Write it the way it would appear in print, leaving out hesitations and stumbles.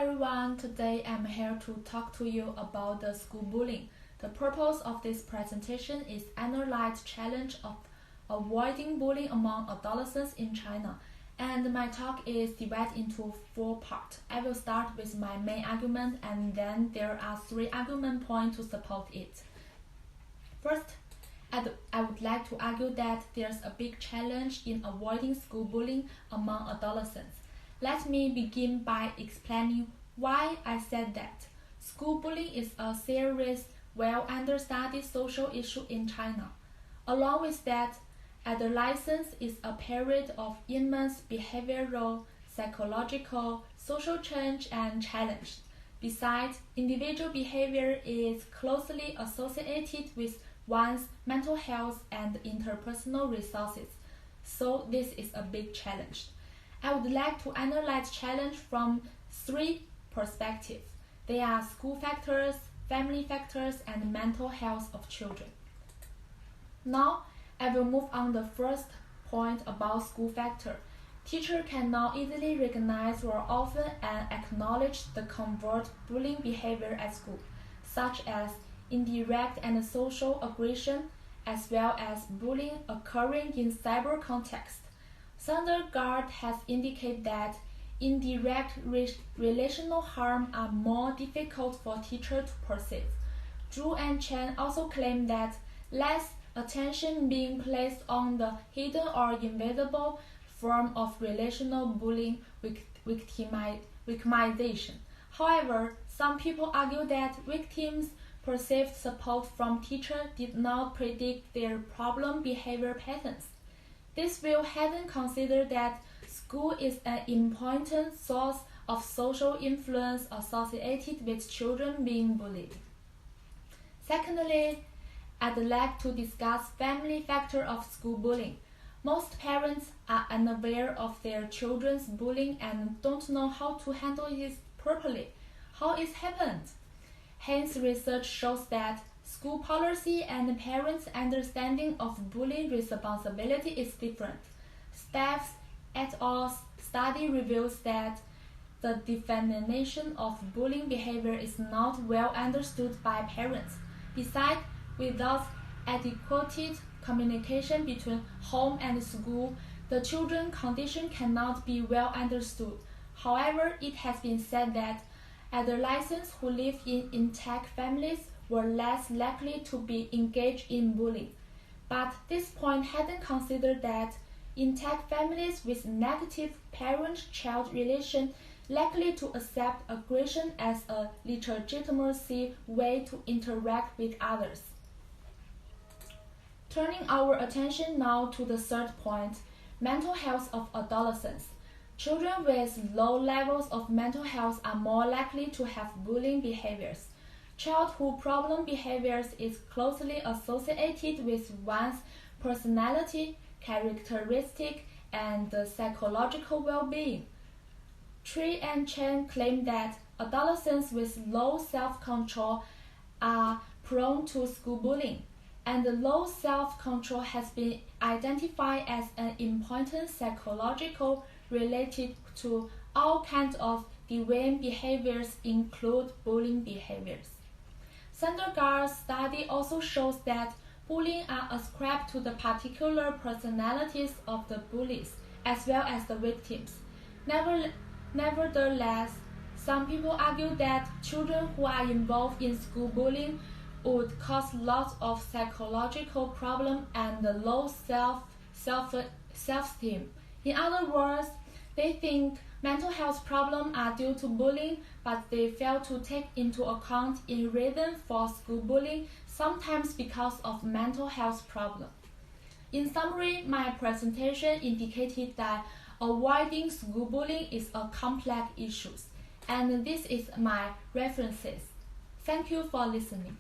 everyone, today I'm here to talk to you about the school bullying. The purpose of this presentation is analyze challenge of avoiding bullying among adolescents in China. And my talk is divided into 4 parts. I will start with my main argument and then there are 3 argument points to support it. First, I would like to argue that there's a big challenge in avoiding school bullying among adolescents. Let me begin by explaining why I said that. School bullying is a serious, well-understudied social issue in China. Along with that, adolescence is a period of immense behavioral, psychological, social change and challenge. Besides, individual behavior is closely associated with one's mental health and interpersonal resources, so this is a big challenge. I would like to analyze challenge from 3 perspectives. They are school factors, family factors, and mental health of children. Now, I will move on the first point about school factor. Teachers can now easily recognize or often and acknowledge the covert bullying behavior at school, such as indirect and social aggression, as well as bullying occurring in cyber context. Sondergaard has indicated that indirect relational harm are more difficult for teachers to perceive. Zhu and Chen also claim that less attention being placed on the hidden or invisible form of relational bullying victimization. However, some people argue that victims' perceived support from teachers did not predict their problem behavior patterns. This view hadn't considered that school is an important source of social influence associated with children being bullied. Secondly, I'd like to discuss family factor of school bullying. Most parents are unaware of their children's bullying and don't know how to handle it properly. How it happened? Hence, research shows that school policy and parents' understanding of bullying responsibility is different. Staff's et al. Study reveals that the definition of bullying behavior is not well understood by parents. Besides, without adequate communication between home and school, the children's condition cannot be well understood. However, it has been said that adolescents who live in intact families were less likely to be engaged in bullying. But this point hadn't considered that intact families with negative parent-child relation likely to accept aggression as a legitimacy way to interact with others. Turning our attention now to the third point, mental health of adolescents. Children with low levels of mental health are more likely to have bullying behaviors. Childhood problem behaviors is closely associated with one's personality, characteristic, and psychological well-being. Tree and Chen claim that adolescents with low self-control are prone to school bullying, and low self-control has been identified as an important psychological related to all kinds of deviant behaviors, include bullying behaviors. Sondergaard's study also shows that bullying are ascribed to the particular personalities of the bullies as well as the victims. Nevertheless, some people argue that children who are involved in school bullying would cause lots of psychological problems and low self-esteem. In other words, they think mental health problems are due to bullying, but they fail to take into account in reason for school bullying, sometimes because of mental health problems. In summary, my presentation indicated that avoiding school bullying is a complex issue, and this is my references. Thank you for listening.